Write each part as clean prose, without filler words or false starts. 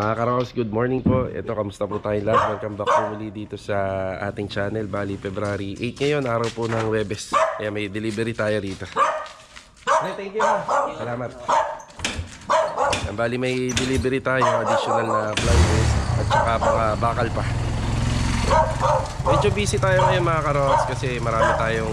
Mga Karaos, good morning po. Ito, kamusta po tayo lahat? Welcome back po muli dito sa ating channel. Bali, February 8 ngayon, araw po ng Webes. Kaya may delivery tayo rito. Hey, thank you. Salamat. Bali, may delivery tayo, additional na plywood at saka mga bakal pa. Medyo busy tayo ngayon mga Karaos kasi marami tayong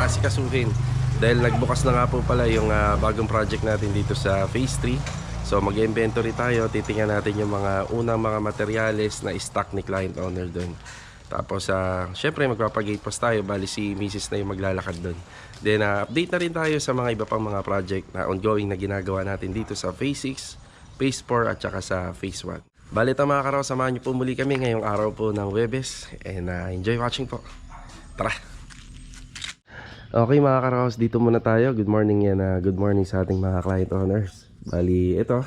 aasikasuhin. Dahil nagbukas na nga po pala yung bagong project natin dito sa Phase 3. So mag-inventory tayo, titingnan natin yung mga unang mga materyales na stock ni client owner doon. Tapos syempre magpapagate post tayo, bali si Mrs. na yung maglalakad doon. Then update na rin tayo sa mga iba pang mga project na ongoing na ginagawa natin dito sa Phase 6, Phase 4 at saka sa Phase 1. Bali ito mga Karaos, samahan niyo po muli kami ngayong araw po ng Webes. And enjoy watching po. Tara! Okay mga Karaos, dito muna tayo. Good morning yan, good morning sa ating mga client owners. Bali ito,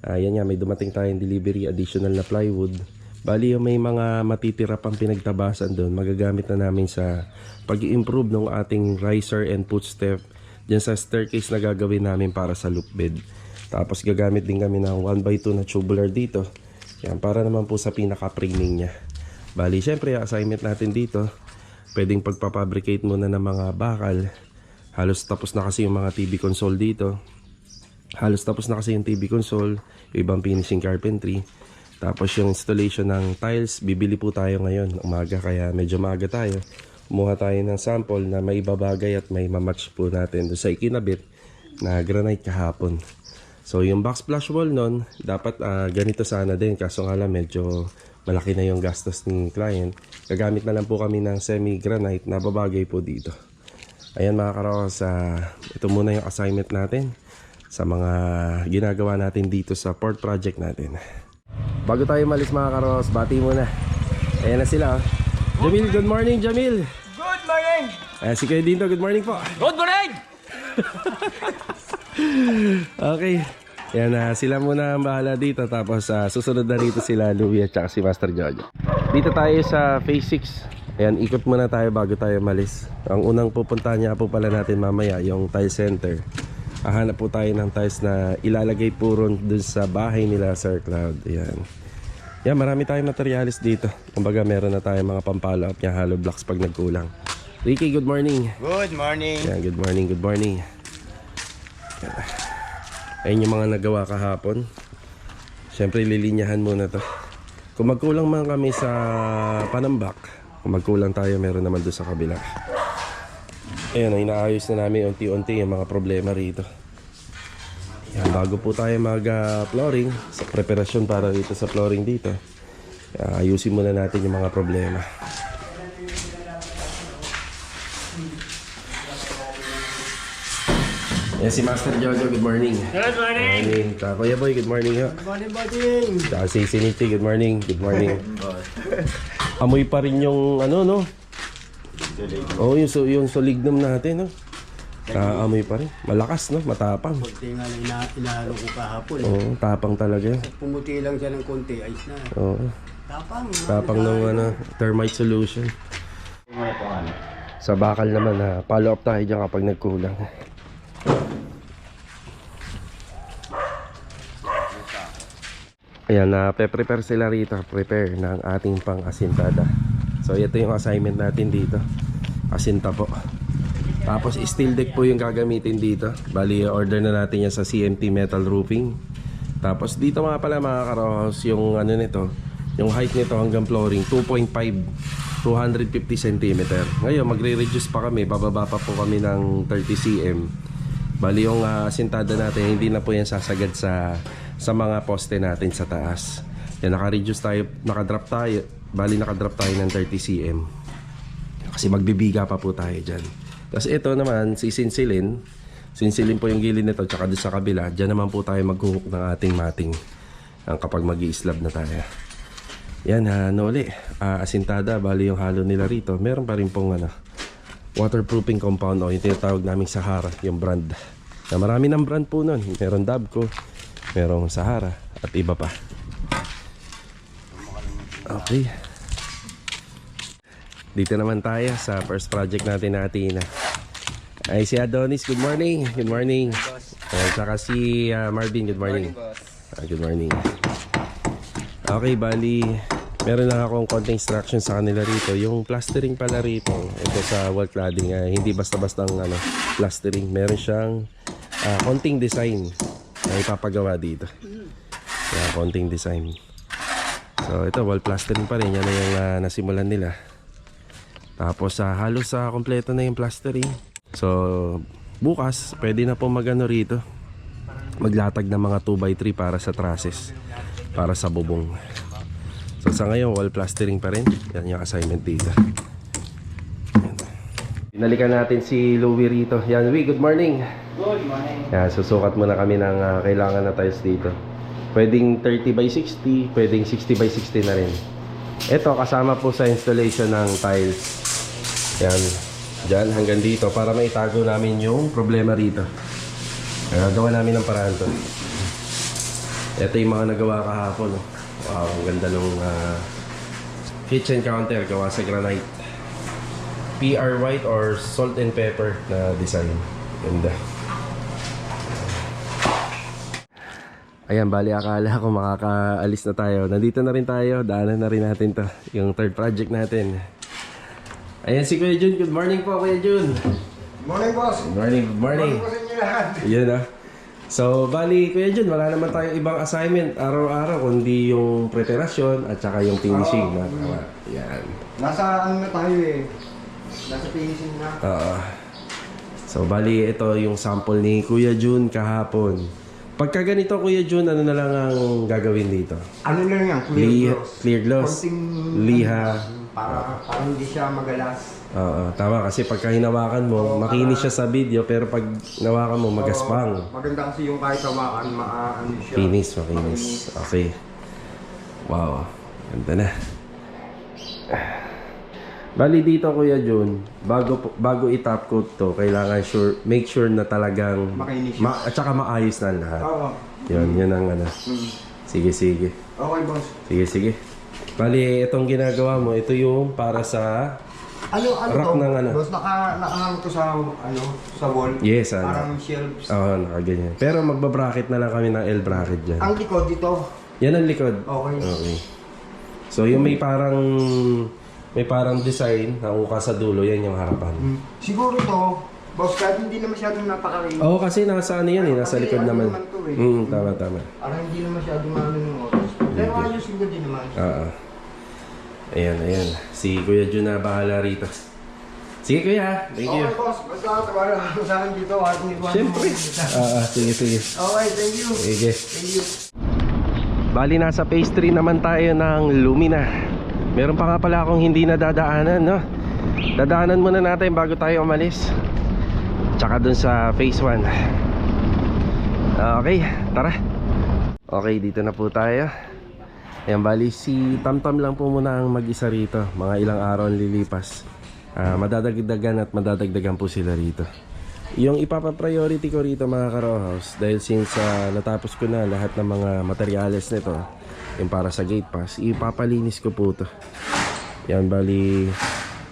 yan nga, may dumating tayong delivery, additional na plywood. Bali yung may mga matitira pang pinagtabasan doon, magagamit na namin sa pag-i-improve ng ating riser and footstep dyan sa staircase na gagawin namin para sa loop bed. Tapos gagamit din kami ng 1x2 na tubular dito, yan, para naman po sa pinaka-framing nya. Bali syempre assignment natin dito, pwedeng pagpapabricate muna ng mga bakal. Halos tapos na kasi yung mga TV console dito. Halos tapos na kasi yung TV console, yung ibang finishing carpentry. Tapos yung installation ng tiles, bibili po tayo ngayon umaga, kaya medyo maaga tayo. Kumuha tayo ng sample na may babagay at may mamatch po natin doon sa ikinabit na granite kahapon. So yung box flush wall nun, dapat ganito sana din, kaso nga lang medyo malaki na yung gastos ni client. Gagamit na lang po kami ng semi-granite na babagay po dito. Ayan mga Karaos, ito muna yung assignment natin sa mga ginagawa natin dito sa port project natin. Bago tayo malis mga Karaos, bati muna. Ayan na sila. Jamil, good morning Jamil. Good morning. Ayan si Kuya Dinto, good morning po. Good morning. Okay. Ayan, sila muna ang bahala dito. Tapos susunod na rito sila Louie at saka si Master Jojo. Dito tayo sa Phase 6. Ayan, ikot muna tayo bago tayo malis. Ang unang pupuntahan niya po pala natin mamaya, yung tile center. Hahanap po tayo ng tiles na ilalagay po ron dun sa bahay nila Sir Cloud. Ayan. Yan, marami tayong materialis dito. Kumbaga meron na tayong mga pampalo up niya, hollow blocks pag nagkulang. Ricky, good morning. Good morning. Yan, good morning, good morning. Yan. Ayun yung mga nagawa kahapon. Siyempre lilinyahan muna to. Kung magkulang man kami sa panambak, kung magkulang tayo, meron naman doon sa kabila. Ayan, inaayos na namin unti-unti yung mga problema rito. Yan, bago po tayo mag-flooring, sa preparasyon para dito sa flooring dito, ayusin muna natin yung mga problema. Yan si Master Jojo, good morning. Good morning. Good morning. Kuya Boy, good morning ho. Good morning, buddy. Si Sinichi, good morning. Good morning. Amoy pa rin yung ano, no? Oh, yung solignum natin, no? Amoy pa rin. Malakas, no? Matapang. Konti nga lang inahalo ko kahapon. Oo, tapang talaga yun. Pumuti lang siya ng konti, ayos na. Oo. Tapang. Tapang ng termite solution. Sa bakal naman, follow up tayo dyan kapag nagkulang. Ayan, prepare sila rito. Prepare ng ating pang-asintada. So ito yung assignment natin dito. Asinta po. Tapos steel deck po yung gagamitin dito. Bali order na natin yan sa CMT Metal Roofing. Tapos dito mga pala mga Karaos, yung ano nito, yung height nito hanggang flooring 2.5, 250 cm. Ngayon magre-reduce pa kami, bababa pa po kami ng 30 cm. Bali yung asintada natin, hindi na po yan sasagad sa mga poste natin sa taas. Yan, naka-reduce tayo, naka-drop tayo. Bali naka-drop tayo ng 30 cm. Kasi magbibiga pa po tayo dyan. Tapos ito naman, sisinsilin. Sinsilin po yung gilid nito, tsaka doon sa kabila. Dyan naman po tayo maghuhook ng ating mating kapag mag-i-slab na tayo. Yan, noli. Asintada, bali yung halo nila rito. Meron pa rin pong waterproofing compound o yung tinatawag naming Sahara, yung brand. Na marami ng brand po nun. Meron Dabco, merong Sahara, at iba pa. Okay. Dito naman tayo sa first project natin na Athena. Ay si Adonis, good morning. Good morning. At saka si Marvin, good morning. Morning, boss. Good morning. Okay, bali, meron lang akong konting instruction sa kanila rito. Yung plastering pala rito, ito sa wall cladding, hindi basta-basta plastering. Meron siyang konting design na ipapagawa dito. Kaya konting design. So ito, wall plastering pa rin. Yan na yung nasimulan nila. Tapos halos kompleto na yung plastering. So bukas, pwede na po magano rito. Maglatag ng mga 2x3 para sa trusses, para sa bubong. So sa ngayon, wall plastering pa rin. Yan yung assignment dito. Pinalikan natin si Louie rito. Yan, Louie, good morning. Good morning. Yan, susukat muna kami ng kailangan na tiles dito. Pwedeng 30 by 60, pwedeng 60 by 60 na rin. Ito, kasama po sa installation ng tiles. Yan, dyan hanggang dito para maitago namin yung problema rito. Gawa namin ng paraan to. Ito yung mga nagawa kahapon. Wow, ang ganda ng kitchen counter gawa sa granite. PR white or salt and pepper na design. Ganda. Ayan, bali akala ko makakaalis na tayo. Nandito na rin tayo. Daanan na rin natin to. Yung third project natin. Ayan si Kuya Jun. Good morning po, Kuya Jun. Good morning, boss. Good morning, good morning. Good morning po sa inyo lahat. Ayan So, bali Kuya Jun, wala naman tayong ibang assignment araw-araw kundi yung preparasyon at saka yung finishing. Ayan. Nasa ano na tayo eh. Nasa finishing na. So, bali ito yung sample ni Kuya Jun kahapon. Pagka ganito, Kuya Jun, ano na lang ang gagawin dito? Ano lang yan? Clear gloss. Clear gloss, Konting liha. para hindi siya magalas. Oo, tama kasi pagka hinawakan mo, makinis siya sa video pero pag nawakan mo, magaspang. Maganda kasi yung kahit hawakan, ano siya. Makinis. Okay. Wow, ganda na. Bali dito, Kuya Jun, bago i-top coat to, kailangan make sure na talagang Makinis siya. at saka maayos na lahat. Oo. Yun ang ano. Sige. Okay, boss. Sige. Bali, itong ginagawa mo, ito yung para sa Ano rack to? ng ano. Boss, nakahang to sa sa wall. Yes, ano. Parang shelves. Oo, nakaganyan. Pero magbabracket na lang kami ng L bracket dyan. Ang likod dito. Yan ang likod. Okay. So yung may parang design na uka sa dulo, yan yung harapan. Siguro to, boss, kahit hindi na masyadong napakarin. Oo, kasi nasa ano yan eh, nasa Kasi likod ano naman. naman to eh. Tama. Parang hindi na masyadong maano ng oras. Pero ayusin ko din naman. Ayan. Si Kuya Jun na bahala rito. Sige Kuya, thank you. Okay, boss. Basta tawaran ako sa akin dito at hindi ko Siyempre. Sige. Okay, thank you. Sige. Thank you. Bali nasa phase 3 naman tayo ng Lumina. Meron pa nga pala akong hindi nadadaanan, no? Dadaanan muna natin bago tayo umalis. Tsaka dun sa phase 1. Okay, tara. Okay, dito na po tayo. Ayan, bali si Tamtam lang po muna ang mag-isa rito. Mga ilang araw ang lilipas. Madadagdagan po sila rito. Yung ipapa-priority ko rito mga ka-row house, dahil since natapos ko na lahat ng mga materyales nito, yung para sa gate pass, ipapalinis ko po to. Yan, bali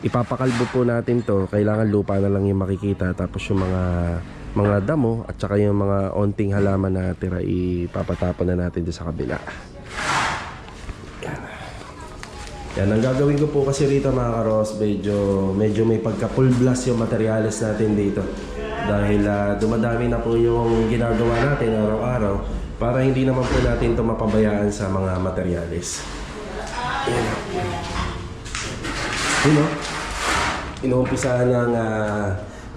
ipapakalbo po natin to. Kailangan lupa na lang yung makikita. Tapos yung mga damo at saka yung mga onting halaman na tira, ipapatapon na natin dito sa kabila. Yan ang gagawin ko po kasi rito mga karos, medyo may pagka full blast yung materials natin dito. Dahil dumadami na po yung ginagawa natin araw-araw para hindi naman po natin ito mapabayaan sa mga materials. Yan. Inuumpisahan ng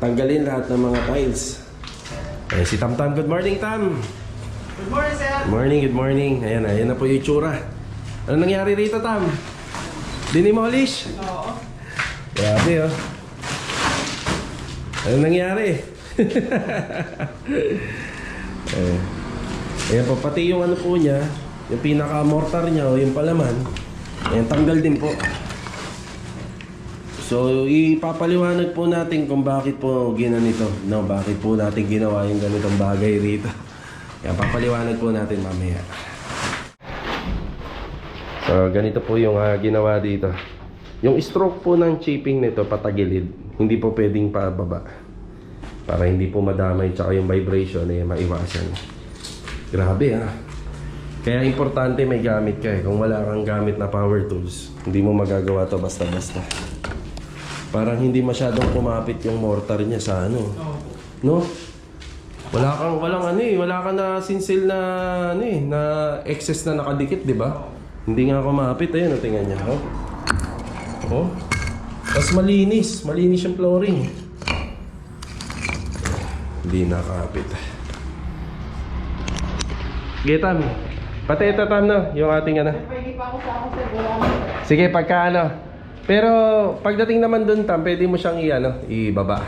tanggalin lahat ng mga tiles. Ayan, si Tamtam. Good morning, Tam! Good morning, sir! Good morning. Ayan na po yung itsura. Ano nangyari rito, Tam? Dinimolish? Oo. Grabe, oh. Ano nangyari? Ayan po, pati yung ano po niya, yung pinaka-mortar niya o yung palaman, ayan, tanggal din po. So, ipapaliwanag po natin kung bakit po ginanito. No, bakit po natin ginawa yung ganitong bagay rito. Ayan, papaliwanag po natin mamaya. So, ganito po yung ginawa dito. Yung stroke po ng chipping nito patagilid, hindi po pwedeng pababa. Para hindi po madamay tsaka yung vibration ay maiwasan. Grabe Kaya importante may gamit ka eh. Kung wala kang gamit na power tools, hindi mo magagawa to basta-basta. Parang hindi masyadong kumapit yung mortar niya sa ano. No? Wala kang na sinsil na na excess na nakadikit, 'di ba? Hindi nga kumapit, ayun, tingnan niya, oh. Oh. Tapos malinis yung flooring. Hindi nakapit. Getam. Pati ito tam no, yung ating ano. Sige, pagka ano. Pero pagdating naman doon tam, pwede mo siyang ibaba.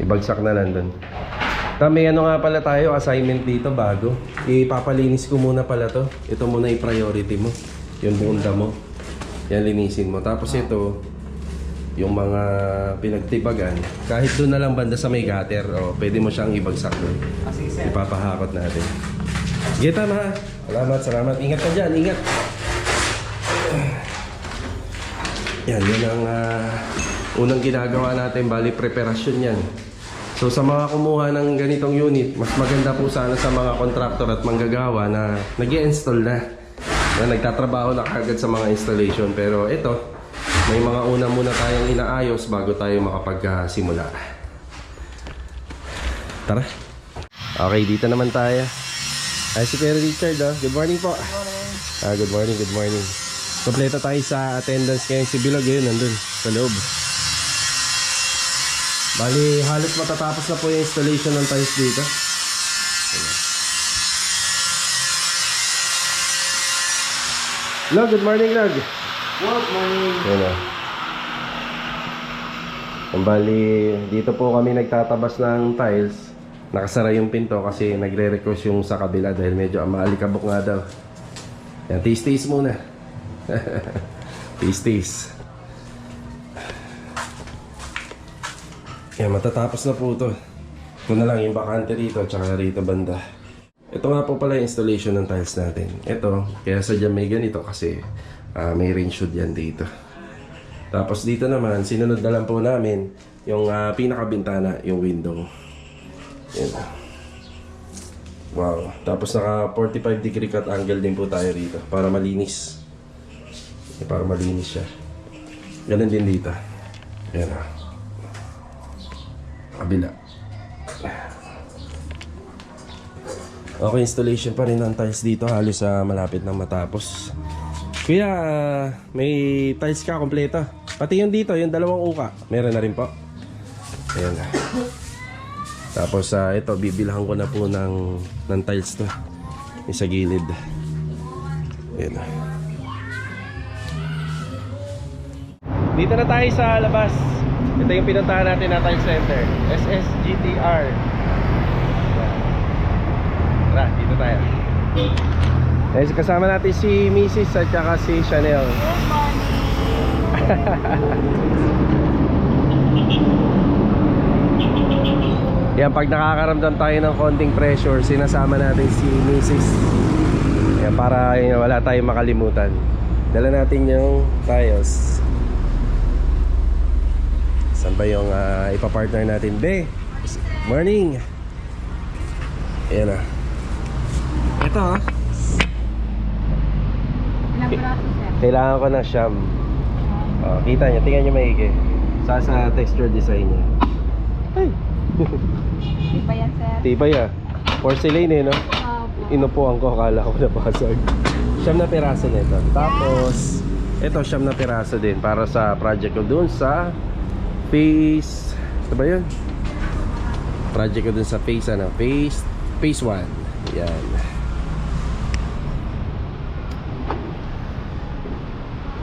Ibagsak na lang doon. Tam, may ano nga pala tayo, assignment dito bago. Ipapalinis ko muna pala to. Ito muna yung priority mo. Yung bunda mo. Yan, linisin mo. Tapos ito, yung mga pinagtibagan. Kahit doon na lang banda sa may gutter, pwede mo siyang ibagsak doon. Ipapahakot natin. Sige, tam ha. Salamat. Ingat ka dyan, ingat. Yan, yun ang unang ginagawa natin. Bali, preparasyon yan. So sa mga kumuha ng ganitong unit, mas maganda po sana sa mga kontraktor at manggagawa na nag-i-install na nagtatrabaho na kagad sa mga installation. Pero ito, may mga una muna tayong inaayos bago tayo makapagsimula. Tara. Okay, dito naman tayo. Ay, si Kuya Richard, good morning po. Good morning. Kompleto tayo sa attendance ngayon. Si Bilog yun, nandun sa loob. Bali, halos matatapos na po yung installation ng tiles dito. Log, good morning, Log. Good morning. Yan o. Bali, dito po kami nagtatabas ng tiles. Nakasara yung pinto kasi nagre-request yung sa kabila dahil medyo maalikabok nga daw. Yan, taste muna. Taste. Yan, matatapos na po ito. Ito na lang yung bakante rito tsaka rito banda. Ito nga po pala yung installation ng tiles natin. Ito, kaya sadya may ganito kasi may range hood yan dito. Tapos dito naman, sinunod na lang po namin yung pinakabintana, yung window. Yan. Wow. Tapos naka 45 degree cut angle din po tayo rito para malinis. Para malinis siya. Ganun din dito. Yan o. Kabila. Okay, installation pa rin ng tiles dito. Halos malapit na matapos. Kuya, may tiles ka kompleto. Pati yung dito, yung dalawang uka. Meron na rin po. Ayan. Tapos ito, bibilhan ko na po ng tiles to. Yung sa gilid. Ayan. Dito na tayo sa labas. Ito yung pinuntahan natin na tile center. SSGTR. Tara, dito tayo. Guys, kasama natin si Mrs. at saka si Chanel. Good morning. Yan, pag nakakaramdam tayo ng konting pressure, sinasama natin si Mrs. Yan, para wala tayong makalimutan. Dala natin yung tiles. Saan ba yung ipapartner natin? Be! Morning! Ayan na. Ito Ilang braso, sir? kailangan ko ng siyam. Kita nyo, tingnan nyo maigi. Sa texture design niya. Ay! Di pa yan, sir? Tibay porcelain no? Opo. Inupuan ko, akala ko nabasag. Siyam na piraso nito. Tapos ito, siyam na piraso din para sa project ko dun sa phase, ito ba yun? Project ko dun sa phase phase 1. Yan.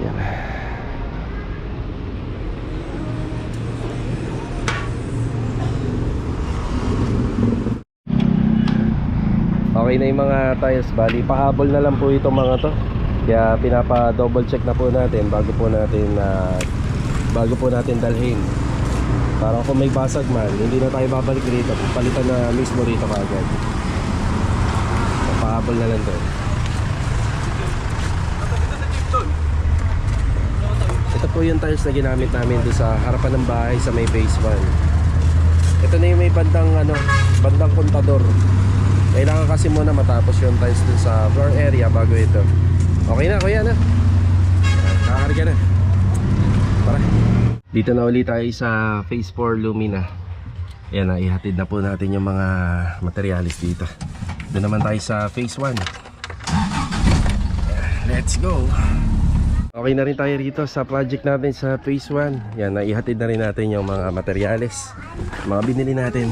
Yan. Okay na yung mga tiles. Bali, pahabol na lang po itong mga to. Kaya pinapa double check na po natin bago po natin dalhin. Para kung may basag man, hindi na tayo babalik dito. Palitan na mismo rito kagad. Pahabol na lang to. Ito po yung tiles na ginamit namin doon sa harapan ng bahay sa may phase 1. Ito na yung may bandang bandang kontador. Kailangan kasi muna matapos yung tiles dun sa floor area bago ito. Okay na kuya na. Nakakarga na. Tara. Dito na ulit tayo sa phase 4 Lumina. Ayan na, ihatid na po natin yung mga materialis dito. Doon naman tayo sa phase 1. Let's go. Okay na rin tayo rito sa project natin sa phase 1. Yan, naihatid na rin natin yung mga materyales, mga binili natin.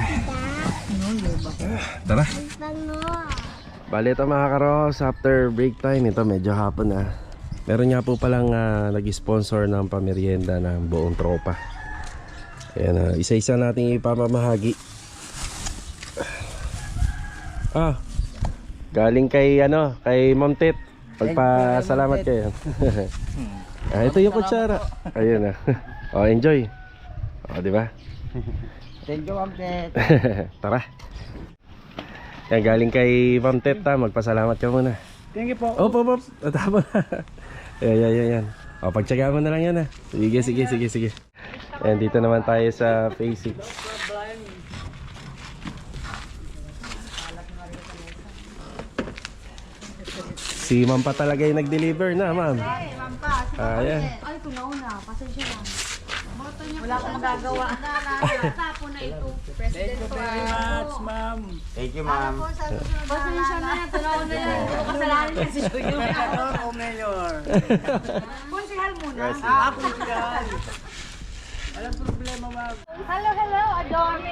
Tara. Bale ito mga karos, after break time, ito medyo hapon na. Meron nga po palang nag-sponsor ng pamerienda ng buong tropa. Ayan, isa-isa nating ipamamahagi. Galing kay kay Ma'am Tet. Pagpasalamat kayo. Ito yung kutsara. Ayun na. Enjoy. Di ba? Thank you, Ma'am Tet. Tara. Yan, galing kay Ma'am Tet, magpasalamat ka muna. Thank you po. Opo. Tama na. Yan. Pagtsagaan mo na lang yan. Sige. Yan, dito naman tayo sa phase 6. Si Ma'am pa talaga yung nag-deliver na, Ma'am. Ay, ma'am pa. Ayan. Ay, ito nauna. Pasensya lang. Wala akong magagawa. Tapo na ito. President ko. ma'am. Thank you, ma'am. Pasensya na. Ito nauna yan. Hindi ko kasalanan kasi yun. O Mayor. Konsihal muna. Ako yan. Walang problema, ma'am. Hello, Adon.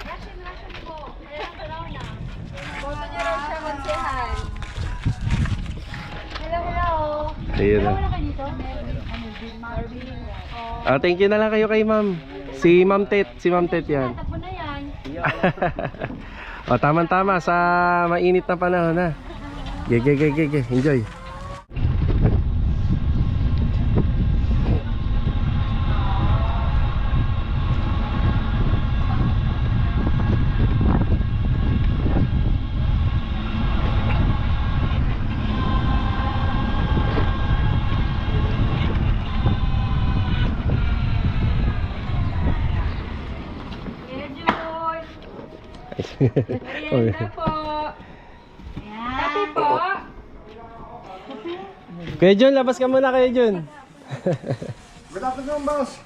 Ration po. Ayan, ito nauna. Boto niyo raw siya konsihal. Hello. Ayun na. Wala ka dito? Marvin. Thank you na lang kayo kay Ma'am. Si Ma'am Tet yan. Tapo na yan. Tama-tama sa mainit na panahon ha. Ge. Enjoy. Merienda po. Kape po. Kuya Jun, labas ka muna Kuya Jun. Good afternoon, boss.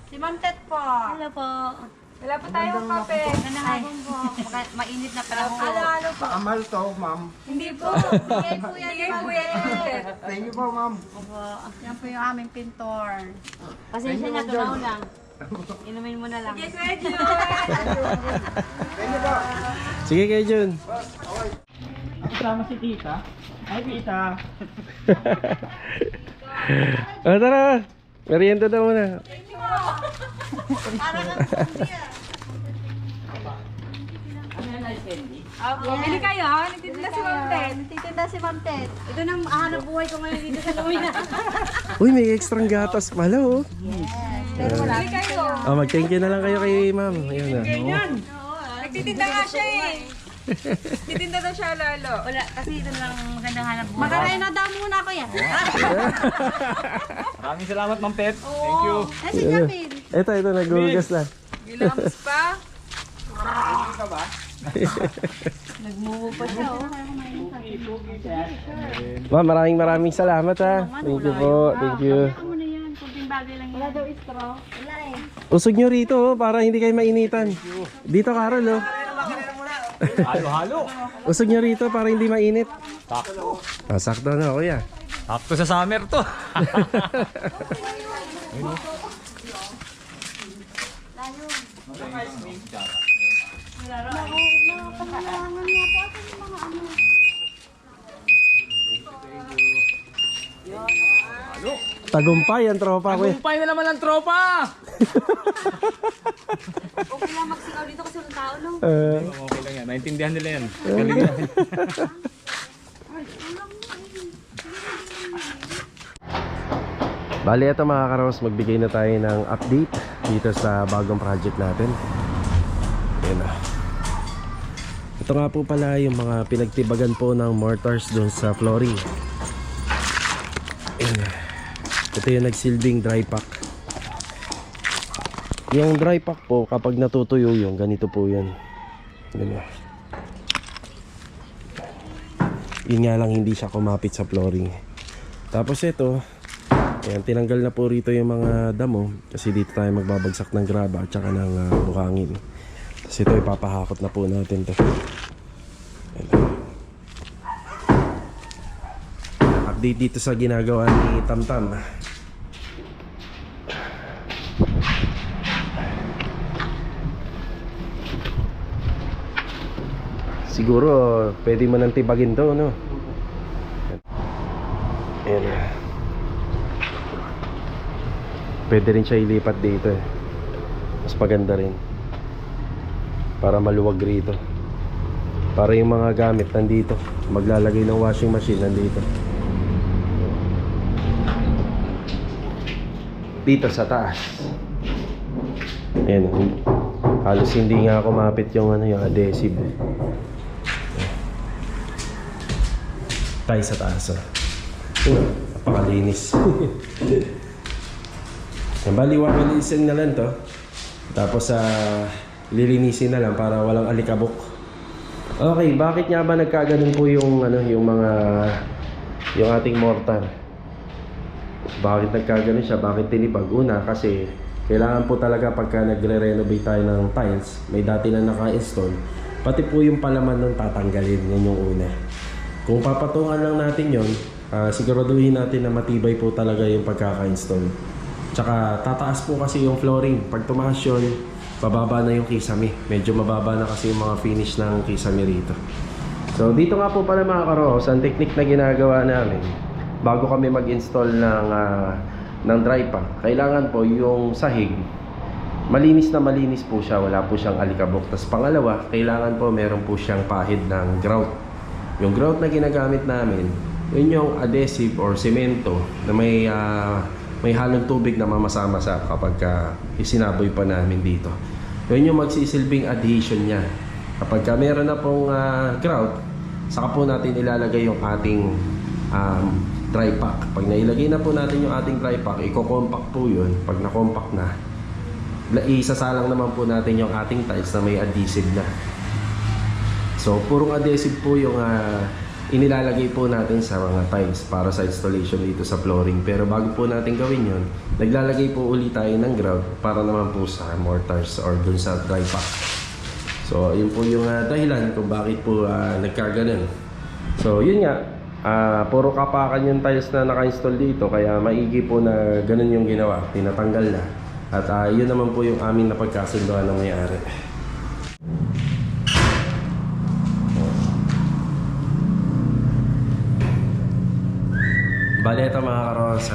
Si Ma'am Tet po. Hello po. Wala po tayong kape. Nanahapon po. Mainit na pala po. Ano po? Amal to, ma'am. Hindi po. Bigay po yan. Bigay po yan. Thank you po, ma'am. Yan po yung aming pintor. Pasensya na, tunaw lang. Inumin mo na lang. Yes, medyo. Sige Kuya Jun. Kasama si tita. Ay, tita. Tara. Merienda daw muna. Para lang bili kayo, nagtitinda si Ma'am Tet. Nagtitinda si Ma'am Tet. Ito nang hanap buhay ko ngayon dito sa Lumina. Uy, may extra gatas pala oh. Pero wala. Bili kayo. Mag-thank you na lang kayo kay Ma'am. Ayun na. Nagtitinda nga siya eh. Titinda daw siya lalo. Wala, kasi ito lang magandang hanap buhay. Magkakain na daw muna ako yan. Maraming salamat, Ma'am Tet. Thank you. Ay, si Jamil. Ito, nagugas na. Gilams pa. Nagmuho pa siya oh. Ma'am, maraming salamat ha. Thank you po. Thank you. Ano na yan? Kunting bagay lang yan. Wala daw straw. Wala eh. Usog nyo rito oh, para hindi kayo mainitan. Dito Carol oh. Halo-halo. Usog nyo rito para hindi mainit. Sakto. Sakto na kuya. Sakto sa summer to. Tagumpay ang tropa ko eh. Tagumpay na naman ang tropa. Okay lang magsigaw dito kasi walang tao no. Okay lang yan. Naintindihan nila yan. Galing yan. Bali ito mga karos, magbigay na tayo ng update dito sa bagong project natin. Ayan na. Ito nga po pala yung mga pinagtibagan po ng mortars doon sa flooring. Ayan na. Ito yung nagsilbing dry pack. Yung dry pack po kapag natutuyo yung ganito po yan. Ganun. Yun nga lang hindi siya kumapit sa flooring. Tapos ito, ayan, tinanggal na po rito yung mga damo kasi dito tayo magbabagsak ng graba at saka ng bukangin. Tapos ito ipapahakot na po natin to. Ayan. Update dito sa ginagawa ni Tamtam. Siguro pwede mo nang tibagin to, no? Ayan. Pwede rin siya ilipat dito eh. Mas maganda rin para maluwag rito. Para yung mga gamit nandito. Maglalagay ng washing machine nandito. Dito sa taas. Ayan. Halos hindi nga kumapit yung yung adhesive. Tayo sa taas. Napakalinis. Baliwalisin na lang to. Tapos lilinisin na lang para walang alikabok. Okay, bakit nga ba nagkaganon po yung yung ating mortar? Bakit nagkaganon siya? Bakit tinipag? Una, kasi kailangan po talaga pagka nagre-renovate tayo ng tiles, may dati na naka-install, pati po yung palaman nun tatanggalin. Yan yung una. Kung papatungan lang natin yon, siguraduhin natin na matibay po talaga yung pagkaka-install. Tsaka tataas po kasi yung flooring. Pag tumaas yun, bababa na yung kisame. Medyo mababa na kasi yung mga finish ng kisame rito. So dito nga po pala mga karos, ang technique na ginagawa namin bago kami mag-install ng dry pack, kailangan po yung sahig malinis na malinis po siya, wala po siyang alikabok. Tapos pangalawa, kailangan po meron po siyang pahid ng grout. Yung grout na ginagamit namin, yun yung adhesive or semento na may halong tubig na mamasa-masa kapag isinaboy pa namin dito. Yun yung magsisilbing adhesion niya. Kapag meron na pong grout, saka po natin ilalagay yung ating dry pack. Pag nailagay na po natin yung ating dry pack, i-compact po yun. Pag na-compact na, isasalang naman po natin yung ating tiles na may adhesive na. So, purong adhesive po yung inilalagay po natin sa mga tiles para sa installation dito sa flooring. Pero bago po natin gawin yun, naglalagay po ulit tayo ng grout para naman po sa mortars or dun sa dry pack. So, yun po yung dahilan kung bakit po nagkaganon. So, yun nga, puro kapakan yung tiles na naka-install dito, kaya maigi po na ganun yung ginawa, tinatanggal na. At yun naman po yung aming napagkasunduan ng may-ari. Bale, ito mga karos,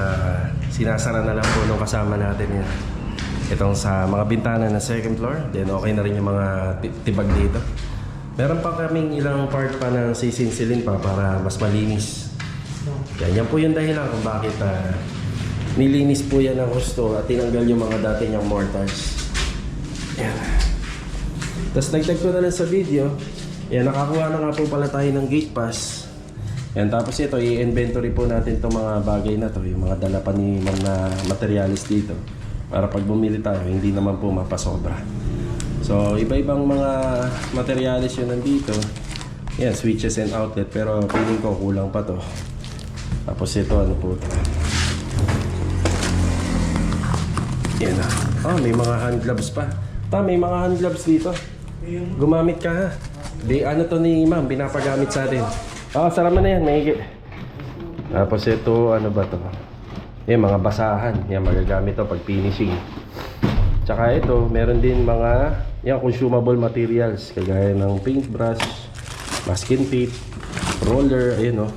sinasara na lang po nung kasama natin yan. Itong sa mga bintana na second floor, then okay na rin yung mga tibag dito. Meron pa kaming ilang part pa ng sisinsilin pa para mas malinis. Yan po yung dahilan kung bakit nilinis po yan ng gusto at tinanggal yung mga dati niyang mortars. Yan. Tapos nagtag ko na lang sa video, yan, nakakuha na nga po pala tayo ng gate pass. Yan, tapos ito, i-inventory po natin itong mga bagay na to, yung mga dala pa ni Ma'am na materialis dito. Para pag bumili tayo, hindi naman po mapasobra. So, iba-ibang mga materialis yun nandito. Yan, switches and outlet, pero feeling ko kulang pa to. Tapos ito, ano po ito. Yan na. Oh, may mga hand gloves pa. May mga hand gloves dito. Gumamit ka ha. Di, ano to ni Ma'am, binapagamit sa atin. Sara mo na yan, maigi. Tapos ito, ano ba to? Yan, mga basahan. Yan, magagamit to pag finishing. Tsaka ito, meron din mga yan, consumable materials. Kagaya ng paintbrush, masking tape, roller, ayun o.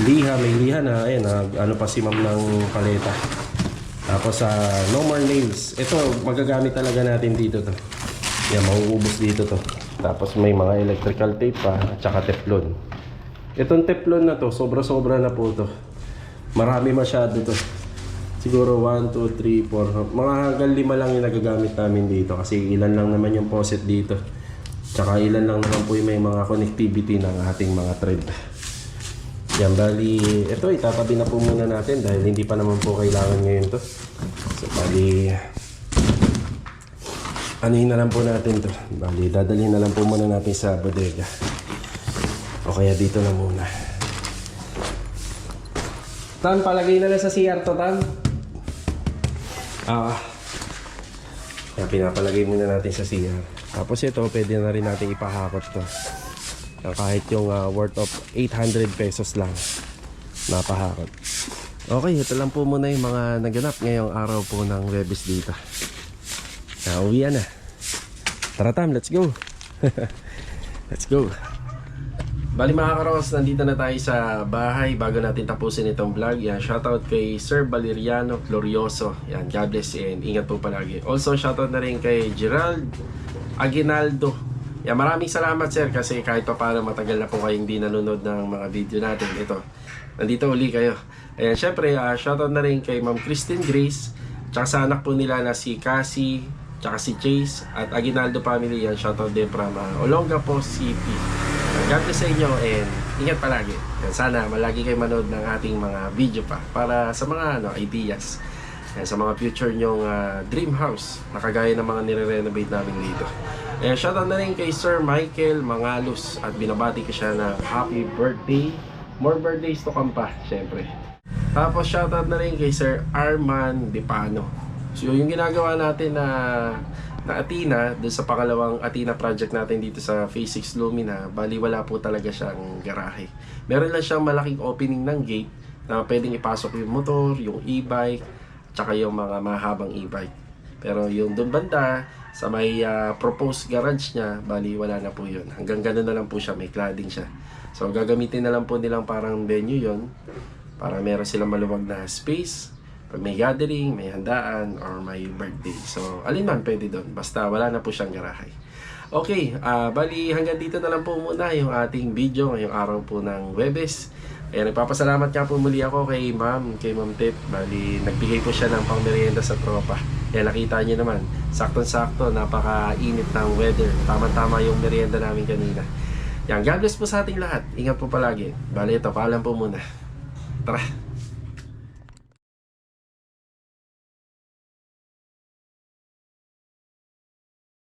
Liha, may liha na, ayun, ano pa si Ma'am ng paleta. Tapos no more nails. Ito, magagamit talaga natin dito to. Yan, mauubos dito to. Tapos may mga electrical tape pa, at saka teflon. Itong teflon na to, sobra-sobra na po to. Marami masyado to. Siguro 1, 2, 3, 4 mga hanggang 5 lang yung nagagamit namin dito. Kasi ilan lang naman yung faucet dito. Tsaka ilan lang naman po yung may mga connectivity ng ating mga thread. Yan, bali, ito itatabi na po muna natin dahil hindi pa naman po kailangan ngayon to. So bali, anuhin na lang po natin to. Bali, dadalhin na lang po muna natin sa bodega. O kaya dito na muna. Tan, palagay na lang sa CR to, Tan. Kaya pinapalagay muna natin sa CR. Tapos ito, pwede na rin natin ipahakot to. Kahit yung worth of 800 pesos lang. Napahakot. Okay, ito lang po muna yung mga naganap ngayong araw po ng Webes dito. Nauwian na. Tara Tam, let's go. Let's go. Bali mga karos, nandito na tayo sa bahay bago natin tapusin itong vlog. Yan, shoutout kay Sir Valeriano Glorioso. Yan, God bless and ingat po palagi. Also, shoutout na rin kay Gerald Aguinaldo. Yan, maraming salamat sir kasi kahit pa paano matagal na po kayong hindi nanonood ng mga video natin. Ito, nandito uli kayo. Ayan, syempre, shoutout na rin kay Ma'am Christine Grace, tsaka sa anak po nila na si Cassie, tsaka si Chase, at Aguinaldo family. Yan, shoutout din from Olongapo City. God bless sa inyo and ingat palagi. Yan, sana malagi kayo manood ng ating mga video pa para sa mga ideas. Yan, sa mga future nyong dream house na kagaya ng mga nire-renovate namin dito. Ayan, shoutout na rin kay Sir Michael Mangalus at binabati ko siya na happy birthday. More birthdays to come pa, syempre. Tapos shoutout na rin kay Sir Arman Dipano. So yung ginagawa natin na Athena, doon sa pangalawang Athena project natin dito sa Phase 6 Lumina, bali wala po talaga siyang garahe. Meron lang siyang malaking opening ng gate na pwedeng ipasok yung motor, yung e-bike, tsaka yung mga mahabang e-bike. Pero yung doon banda, sa may proposed garage niya, bali wala na po yun. Hanggang ganun na lang po siya, may cladding siya. So gagamitin na lang po nilang parang venue yon para meron silang maluwag na space pag may gathering, may handaan, or may birthday. So, alin man pwede doon. Basta wala na po siyang garahe. Okay, bali hanggang dito na lang po muna yung ating video ngayong araw po ng Webes. Ayan, nagpapasalamat nga po muli ako kay Ma'am Tip. Bali, nagbigay po siya ng pangmerienda sa tropa. Ayan, nakita niyo naman, saktong-sakto, napaka-init ng weather. Tama-tama yung merienda namin kanina. Yan, God bless po sa ating lahat. Ingat po palagi. Bali, ito, paalam po muna. Tara!